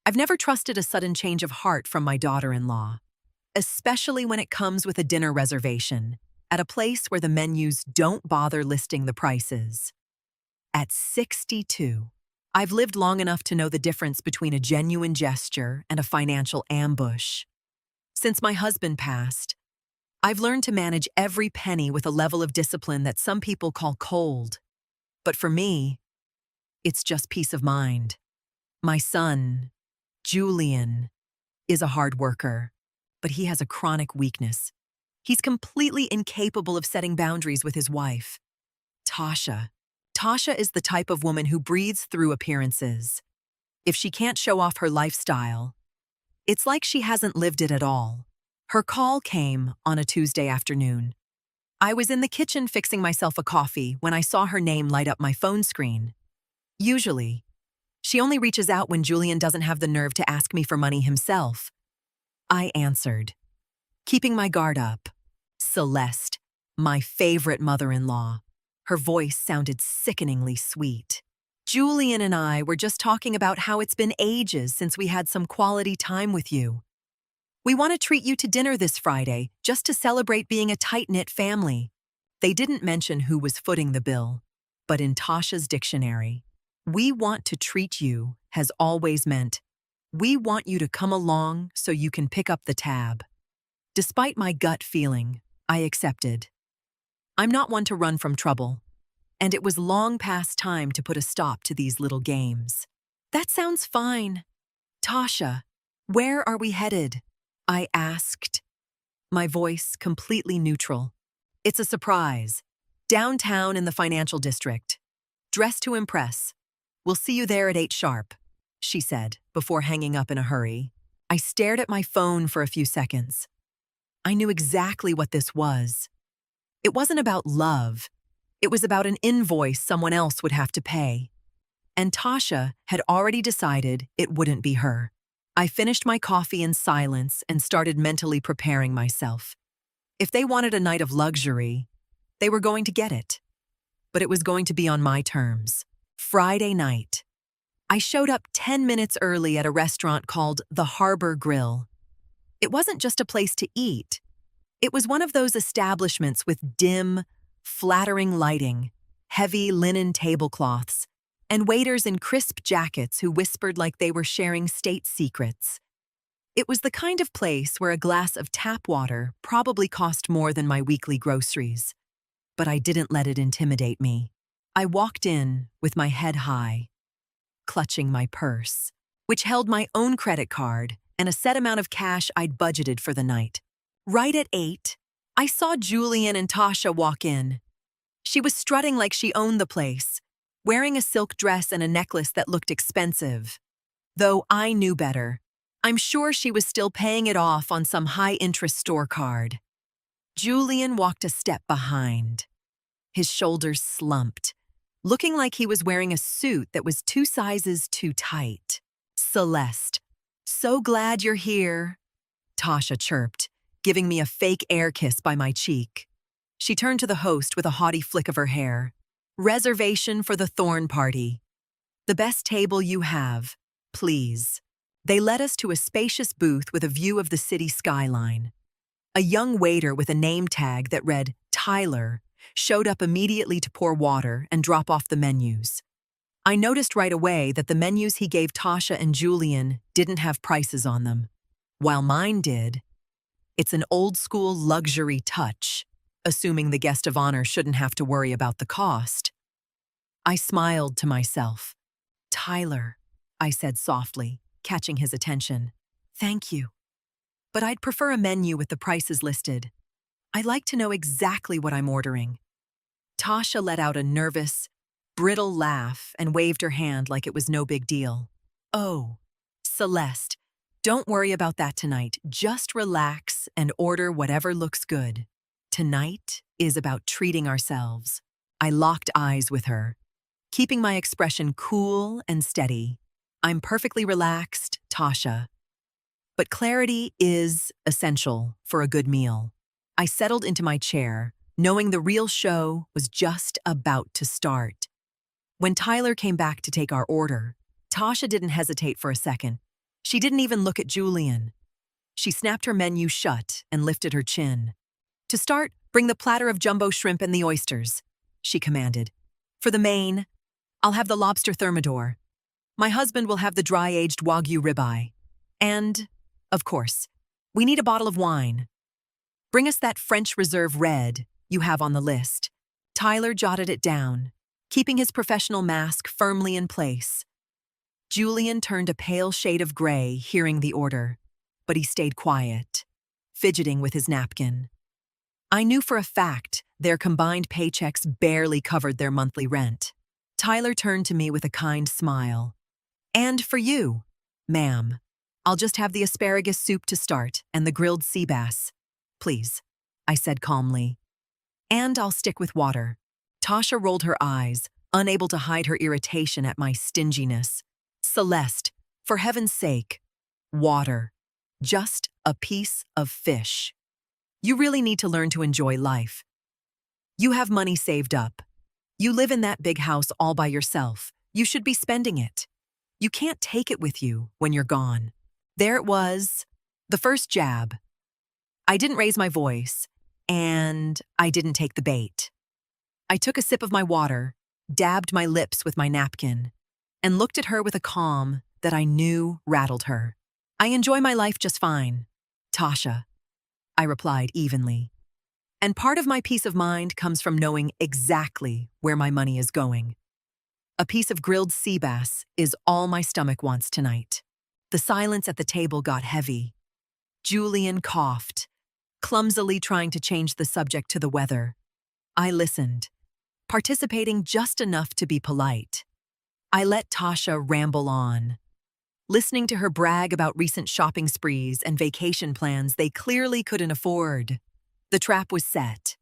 I've never trusted a sudden change of heart from my daughter-in-law, especially when it comes with a dinner reservation at a place where the menus don't bother listing the prices. At 62, I've lived long enough to know the difference between a genuine gesture and a financial ambush. Since my husband passed, I've learned to manage every penny with a level of discipline that some people call cold. But for me, it's just peace of mind. My son, Julian, is a hard worker, but he has a chronic weakness. He's completely incapable of setting boundaries with his wife, Tasha. Tasha is the type of woman who breathes through appearances. If she can't show off her lifestyle, it's like she hasn't lived it at all. Her call came on a Tuesday afternoon. I was in the kitchen fixing myself a coffee when I saw her name light up my phone screen. Usually, she only reaches out when Julian doesn't have the nerve to ask me for money himself. I answered, keeping my guard up. Celeste, my favorite mother-in-law. Her voice sounded sickeningly sweet. Julian and I were just talking about how it's been ages since we had some quality time with you. We want to treat you to dinner this Friday, just to celebrate being a tight-knit family. They didn't mention who was footing the bill, but in Tasha's dictionary, we want to treat you has always meant, we want you to come along so you can pick up the tab. Despite my gut feeling, I accepted. I'm not one to run from trouble, and it was long past time to put a stop to these little games. That sounds fine. Tasha, where are we headed? I asked, my voice completely neutral. It's a surprise. Downtown in the financial district. Dress to impress. We'll see you there at 8 sharp, she said, before hanging up in a hurry. I stared at my phone for a few seconds. I knew exactly what this was. It wasn't about love. It was about an invoice someone else would have to pay. And Tasha had already decided it wouldn't be her. I finished my coffee in silence and started mentally preparing myself. If they wanted a night of luxury, they were going to get it. But it was going to be on my terms. Friday night. I showed up 10 minutes early at a restaurant called the Harbor Grill. It wasn't just a place to eat. It was one of those establishments with dim, flattering lighting, heavy linen tablecloths, and waiters in crisp jackets who whispered like they were sharing state secrets. It was the kind of place where a glass of tap water probably cost more than my weekly groceries. But I didn't let it intimidate me. I walked in with my head high, clutching my purse, which held my own credit card and a set amount of cash I'd budgeted for the night. Right at 8, I saw Julian and Tasha walk in. She was strutting like she owned the place, wearing a silk dress and a necklace that looked expensive. Though I knew better, I'm sure she was still paying it off on some high-interest store card. Julian walked a step behind. His shoulders slumped, looking like he was wearing a suit that was 2 sizes too tight. Celeste, so glad you're here, Tasha chirped, giving me a fake air kiss by my cheek. She turned to the host with a haughty flick of her hair. Reservation for the Thorn Party. The best table you have, please. They led us to a spacious booth with a view of the city skyline. A young waiter with a name tag that read Tyler showed up immediately to pour water and drop off the menus. I noticed right away that the menus he gave Tasha and Julian didn't have prices on them, while mine did. It's an old-school luxury touch, assuming the guest of honor shouldn't have to worry about the cost. I smiled to myself. Tyler, I said softly, catching his attention. Thank you. But I'd prefer a menu with the prices listed. I like to know exactly what I'm ordering. Tasha let out a nervous, brittle laugh and waved her hand like it was no big deal. Oh, Celeste, don't worry about that tonight. Just relax and order whatever looks good. Tonight is about treating ourselves. I locked eyes with her, keeping my expression cool and steady. I'm perfectly relaxed, Tasha. But clarity is essential for a good meal. I settled into my chair, knowing the real show was just about to start. When Tyler came back to take our order, Tasha didn't hesitate for a second. She didn't even look at Julian. She snapped her menu shut and lifted her chin. To start, bring the platter of jumbo shrimp and the oysters, she commanded. For the main, I'll have the lobster thermidor. My husband will have the dry-aged Wagyu ribeye. And, of course, we need a bottle of wine. Bring us that French Reserve Red you have on the list. Tyler jotted it down, keeping his professional mask firmly in place. Julian turned a pale shade of gray hearing the order, but he stayed quiet, fidgeting with his napkin. I knew for a fact their combined paychecks barely covered their monthly rent. Tyler turned to me with a kind smile. And for you, ma'am, I'll just have the asparagus soup to start and the grilled sea bass. Please, I said calmly. And I'll stick with water. Tasha rolled her eyes, unable to hide her irritation at my stinginess. Celeste, for heaven's sake, water. Just a piece of fish. You really need to learn to enjoy life. You have money saved up. You live in that big house all by yourself. You should be spending it. You can't take it with you when you're gone. There it was, the first jab. I didn't raise my voice, and I didn't take the bait. I took a sip of my water, dabbed my lips with my napkin, and looked at her with a calm that I knew rattled her. I enjoy my life just fine, Tasha, I replied evenly. And part of my peace of mind comes from knowing exactly where my money is going. A piece of grilled sea bass is all my stomach wants tonight. The silence at the table got heavy. Julian coughed, clumsily trying to change the subject to the weather. I listened, participating just enough to be polite. I let Tasha ramble on, listening to her brag about recent shopping sprees and vacation plans they clearly couldn't afford. The trap was set,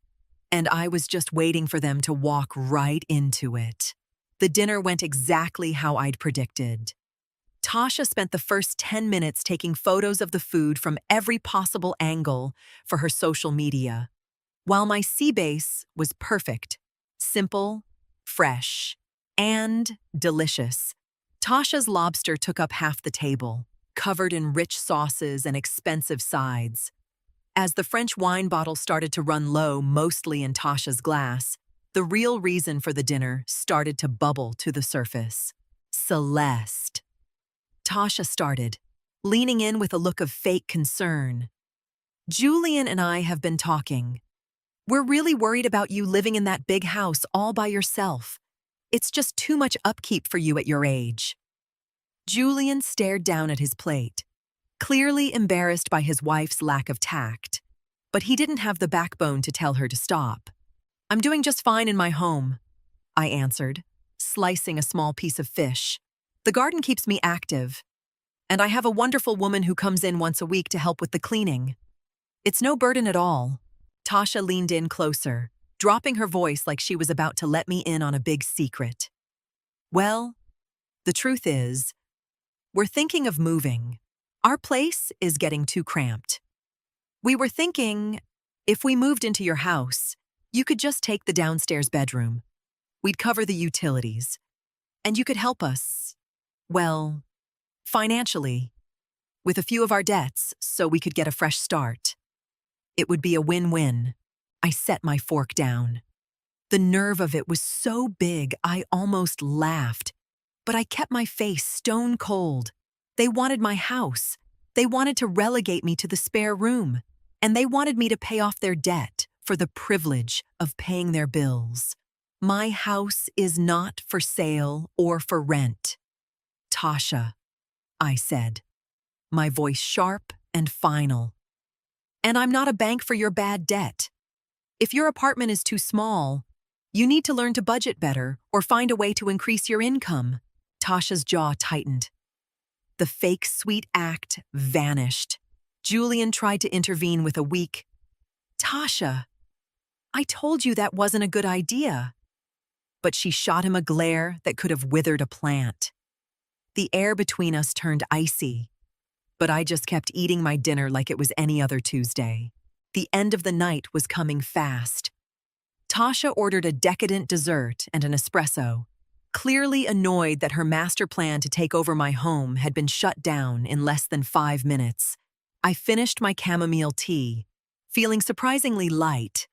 and I was just waiting for them to walk right into it. The dinner went exactly how I'd predicted. Tasha spent the first 10 minutes taking photos of the food from every possible angle for her social media, while my sea base was perfect, simple, fresh, and delicious. Tasha's lobster took up half the table, covered in rich sauces and expensive sides. As the French wine bottle started to run low, mostly in Tasha's glass, the real reason for the dinner started to bubble to the surface. Celeste. Tasha started, leaning in with a look of fake concern. Julian and I have been talking. We're really worried about you living in that big house all by yourself. It's just too much upkeep for you at your age. Julian stared down at his plate, clearly embarrassed by his wife's lack of tact, but he didn't have the backbone to tell her to stop. I'm doing just fine in my home, I answered, slicing a small piece of fish. The garden keeps me active, and I have a wonderful woman who comes in once a week to help with the cleaning. It's no burden at all. Tasha leaned in closer, dropping her voice like she was about to let me in on a big secret. Well, the truth is, we're thinking of moving. Our place is getting too cramped. We were thinking, if we moved into your house, you could just take the downstairs bedroom. We'd cover the utilities. And you could help us, well, financially, with a few of our debts so we could get a fresh start. It would be a win-win. I set my fork down. The nerve of it was so big I almost laughed, but I kept my face stone cold. They wanted my house. They wanted to relegate me to the spare room, and they wanted me to pay off their debt for the privilege of paying their bills. My house is not for sale or for rent. Tasha, I said, my voice sharp and final. And I'm not a bank for your bad debt. If your apartment is too small, you need to learn to budget better or find a way to increase your income. Tasha's jaw tightened. The fake sweet act vanished. Julian tried to intervene with a weak, Tasha, I told you that wasn't a good idea. But she shot him a glare that could have withered a plant. The air between us turned icy, but I just kept eating my dinner like it was any other Tuesday. The end of the night was coming fast. Tasha ordered a decadent dessert and an espresso, Clearly annoyed that her master plan to take over my home had been shut down in less than 5 minutes, I finished my chamomile tea, feeling surprisingly light.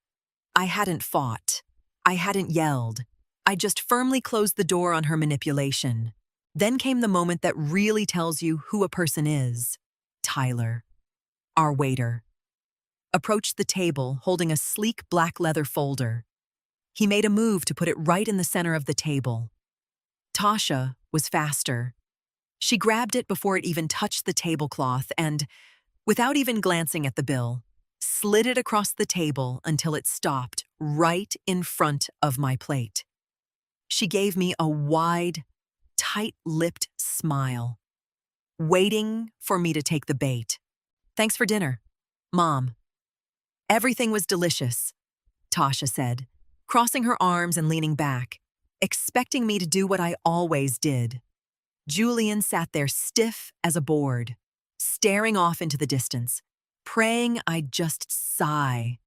I hadn't fought. I hadn't yelled. I just firmly closed the door on her manipulation. Then came the moment that really tells you who a person is. Tyler, our waiter, approached the table holding a sleek black leather folder. He made a move to put it right in the center of the table. Tasha was faster. She grabbed it before it even touched the tablecloth and, without even glancing at the bill, slid it across the table until it stopped right in front of my plate. She gave me a wide, tight-lipped smile, waiting for me to take the bait. "Thanks for dinner, Mom." "Everything was delicious," Tasha said, crossing her arms and leaning back, expecting me to do what I always did. Julian sat there stiff as a board, staring off into the distance, praying I'd just sigh,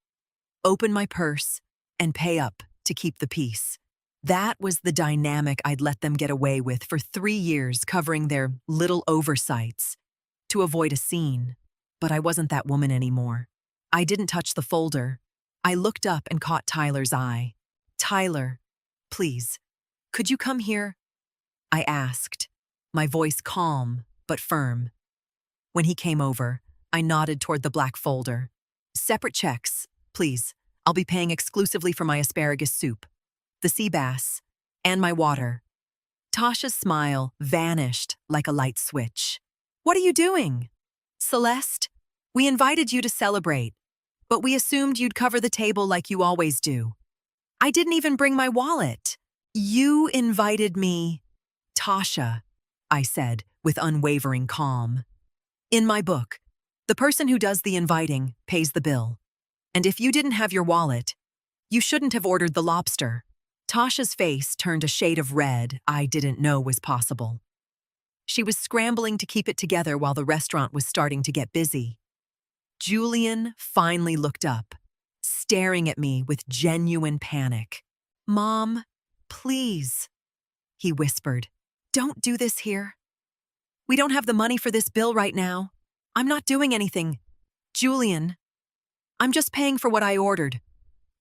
open my purse, and pay up to keep the peace. That was the dynamic I'd let them get away with for 3 years, covering their little oversights to avoid a scene. But I wasn't that woman anymore. I didn't touch the folder. I looked up and caught Tyler's eye. "Tyler, please, could you come here?" I asked, my voice calm but firm. When he came over, I nodded toward the black folder. "Separate checks, please. I'll be paying exclusively for my asparagus soup, the sea bass, and my water." Tasha's smile vanished like a light switch. "What are you doing?" "Celeste, we invited you to celebrate, but we assumed you'd cover the table like you always do. I didn't even bring my wallet." "You invited me, Tasha," I said with unwavering calm. "In my book, the person who does the inviting pays the bill. And if you didn't have your wallet, you shouldn't have ordered the lobster." Tasha's face turned a shade of red I didn't know was possible. She was scrambling to keep it together while the restaurant was starting to get busy. Julian finally looked up, staring at me with genuine panic. "Mom, please," he whispered. "Don't do this here. We don't have the money for this bill right now. I'm not doing anything. Julian, I'm just paying for what I ordered,"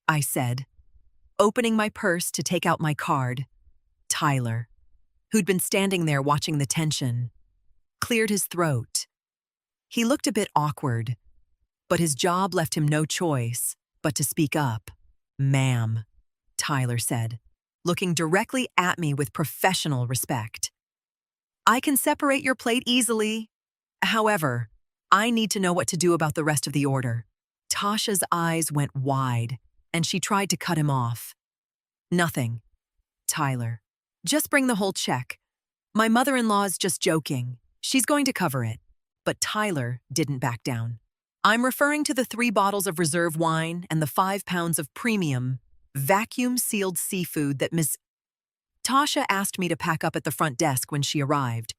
I said, opening my purse to take out my card. Tyler, who'd been standing there watching the tension, cleared his throat. He looked a bit awkward, but his job left him no choice but to speak up. "Ma'am," Tyler said, looking directly at me with professional respect. "I can separate your plate easily. However, I need to know what to do about the rest of the order." Tasha's eyes went wide, and she tried to cut him off. "Nothing, Tyler. Just bring the whole check. My mother-in-law's just joking. She's going to cover it." But Tyler didn't back down. "I'm referring to the 3 bottles of reserve wine and the 5 pounds of premium, vacuum-sealed seafood that Miss Tasha asked me to pack up at the front desk when she arrived.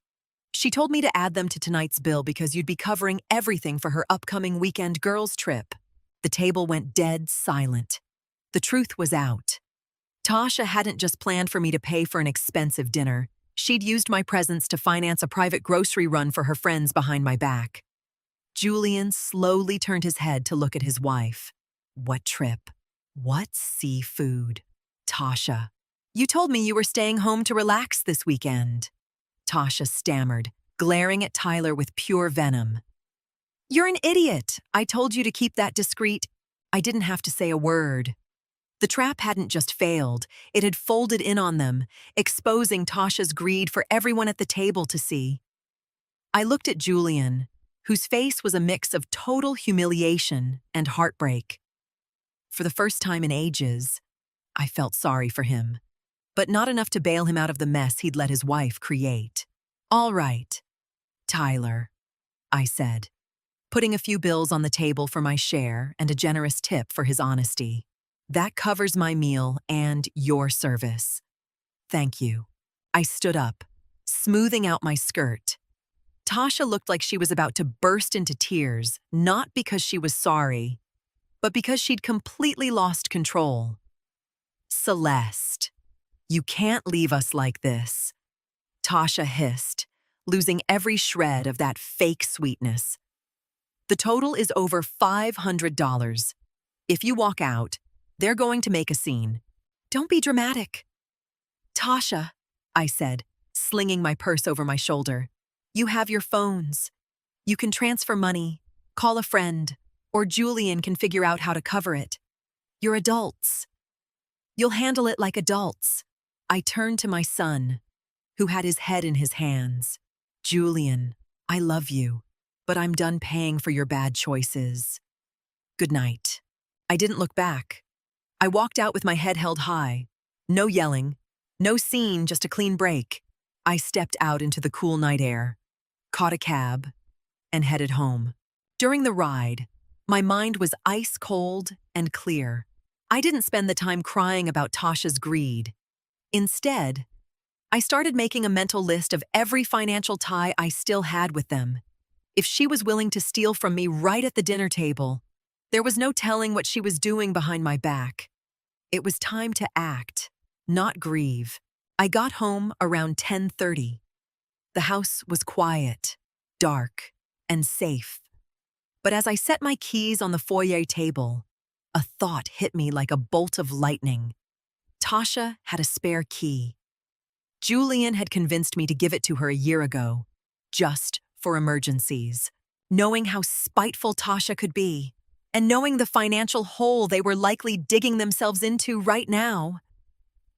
She told me to add them to tonight's bill because you'd be covering everything for her upcoming weekend girls' trip." The table went dead silent. The truth was out. Tasha hadn't just planned for me to pay for an expensive dinner. She'd used my presence to finance a private grocery run for her friends behind my back. Julian slowly turned his head to look at his wife. "What trip? What seafood?" "Tasha, you told me you were staying home to relax this weekend." Tasha stammered, glaring at Tyler with pure venom. "You're an idiot. I told you to keep that discreet." I didn't have to say a word. The trap hadn't just failed, it had folded in on them, exposing Tasha's greed for everyone at the table to see. I looked at Julian, whose face was a mix of total humiliation and heartbreak. For the first time in ages, I felt sorry for him, but not enough to bail him out of the mess he'd let his wife create. "All right, Tyler," I said, putting a few bills on the table for my share and a generous tip for his honesty. "That covers my meal and your service. Thank you." I stood up, smoothing out my skirt. Tasha looked like she was about to burst into tears, not because she was sorry, but because she'd completely lost control. "Celeste, You can't leave us like this, Tasha hissed, losing every shred of that fake sweetness. The total is over $500. If you walk out, they're going to make a scene. Don't be dramatic. Tasha, I said, slinging my purse over my shoulder. You have your phones. You can transfer money, call a friend, or Julian can figure out how to cover it. You're adults. You'll handle it like adults. I turned to my son, who had his head in his hands. Julian, I love you, but I'm done paying for your bad choices. Good night. I didn't look back. I walked out with my head held high. No yelling, no scene, just a clean break. I stepped out into the cool night air, caught a cab, and headed home. During the ride, my mind was ice cold and clear. I didn't spend the time crying about Tasha's greed. Instead, I started making a mental list of every financial tie I still had with them. If she was willing to steal from me right at the dinner table, there was no telling what she was doing behind my back. It was time to act, not grieve. I got home around 10:30. The house was quiet, dark, and safe. But as I set my keys on the foyer table, a thought hit me like a bolt of lightning. Tasha had a spare key. Julian had convinced me to give it to her a year ago, just for emergencies. Knowing how spiteful Tasha could be, and knowing the financial hole they were likely digging themselves into right now,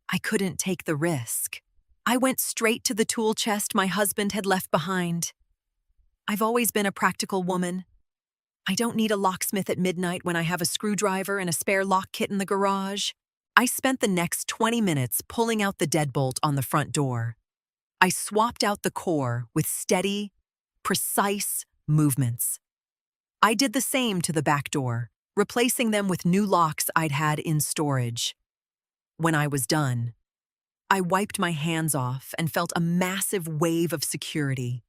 I couldn't take the risk. I went straight to the tool chest my husband had left behind. I've always been a practical woman. I don't need a locksmith at midnight when I have a screwdriver and a spare lock kit in the garage. I spent the next 20 minutes pulling out the deadbolt on the front door. I swapped out the core with steady, precise movements. I did the same to the back door, replacing them with new locks I'd had in storage. When I was done, I wiped my hands off and felt a massive wave of security.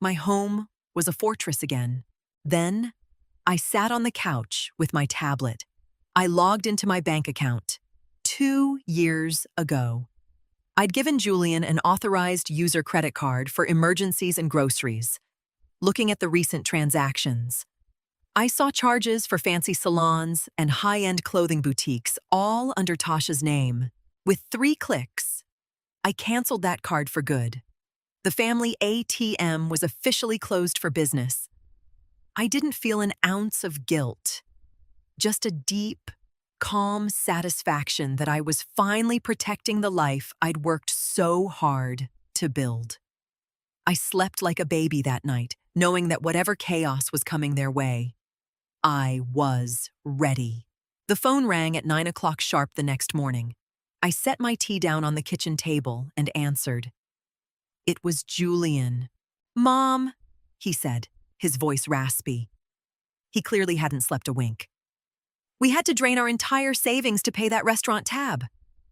My home was a fortress again. Then, I sat on the couch with my tablet. I logged into my bank account. 2 years ago, I'd given Julian an authorized user credit card for emergencies and groceries. Looking at the recent transactions, I saw charges for fancy salons and high-end clothing boutiques all under Tasha's name. With 3 clicks, I canceled that card for good. The family ATM was officially closed for business. I didn't feel an ounce of guilt, just a deep, calm satisfaction that I was finally protecting the life I'd worked so hard to build. I slept like a baby that night, knowing that whatever chaos was coming their way, I was ready. The phone rang at 9 o'clock sharp the next morning. I set my tea down on the kitchen table and answered. It was Julian. "Mom," he said, his voice raspy. He clearly hadn't slept a wink. "We had to drain our entire savings to pay that restaurant tab.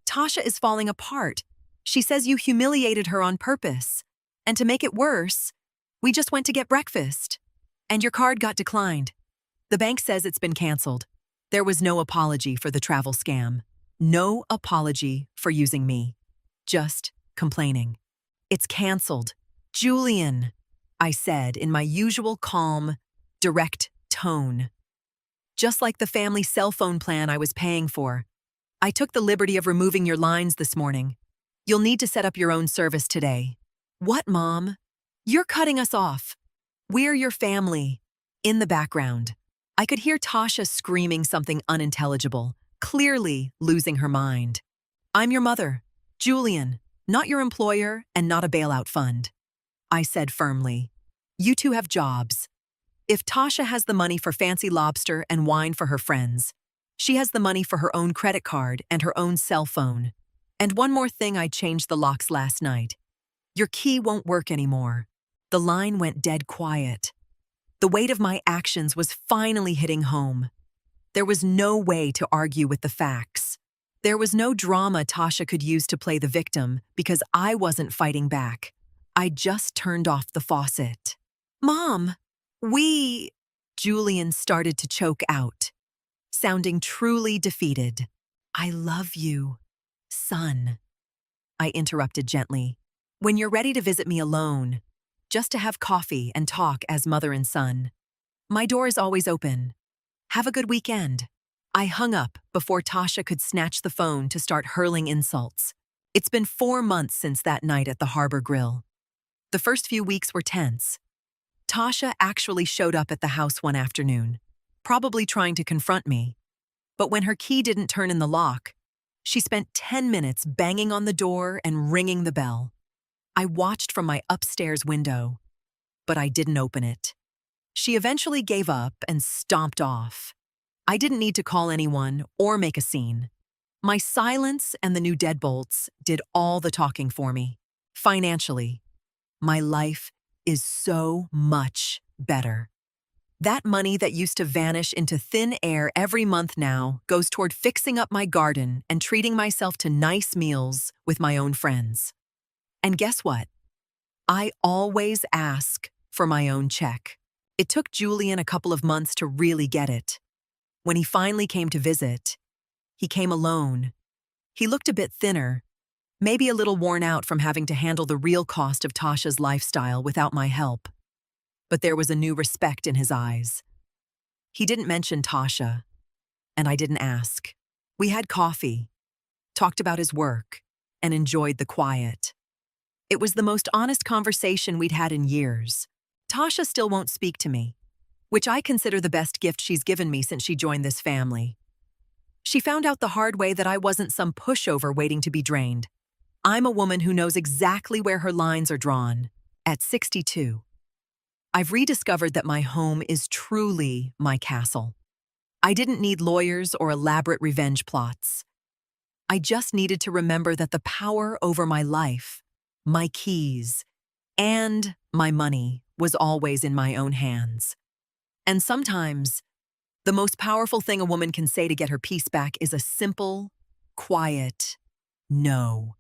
Tasha is falling apart. She says you humiliated her on purpose. And to make it worse, we just went to get breakfast. And your card got declined. The bank says it's been canceled. There was no apology for the travel scam. No apology for using me. Just complaining. It's canceled. Julian," I said in my usual calm, direct tone. Just like the family cell phone plan I was paying for. "I took the liberty of removing your lines this morning. You'll need to set up your own service today." "What, Mom? You're cutting us off. We're your family." In the background, I could hear Tasha screaming something unintelligible, clearly losing her mind. "I'm your mother, Julian, not your employer and not a bailout fund," I said firmly. "You two have jobs. If Tasha has the money for fancy lobster and wine for her friends, she has the money for her own credit card and her own cell phone. And one more thing, I changed the locks last night. Your key won't work anymore." The line went dead quiet. The weight of my actions was finally hitting home. There was no way to argue with the facts. There was no drama Tasha could use to play the victim because I wasn't fighting back. I just turned off the faucet. "Mom, Julian started to choke out, sounding truly defeated. "I love you, son." I interrupted gently. When you're ready to visit me alone, just to have coffee and talk as mother and son, my door is always open. Have a good weekend. I hung up before Tasha could snatch the phone to start hurling insults. It's been 4 months since that night at the Harbor Grill. The first few weeks were tense. Tasha actually showed up at the house one afternoon, probably trying to confront me. But when her key didn't turn in the lock, she spent 10 minutes banging on the door and ringing the bell. I watched from my upstairs window, but I didn't open it. She eventually gave up and stomped off. I didn't need to call anyone or make a scene. My silence and the new deadbolts did all the talking for me. Financially, my life is so much better. That money that used to vanish into thin air every month now goes toward fixing up my garden and treating myself to nice meals with my own friends. And guess what? I always ask for my own check. It took Julian a couple of months to really get it. When he finally came to visit, he came alone. He looked a bit thinner, maybe a little worn out from having to handle the real cost of Tasha's lifestyle without my help. But there was a new respect in his eyes. He didn't mention Tasha, and I didn't ask. We had coffee, talked about his work, and enjoyed the quiet. It was the most honest conversation we'd had in years. Tasha still won't speak to me, which I consider the best gift she's given me since she joined this family. She found out the hard way that I wasn't some pushover waiting to be drained. I'm a woman who knows exactly where her lines are drawn. At 62, I've rediscovered that my home is truly my castle. I didn't need lawyers or elaborate revenge plots. I just needed to remember that the power over my life, my keys, and my money was always in my own hands. And sometimes, the most powerful thing a woman can say to get her peace back is a simple, quiet, no.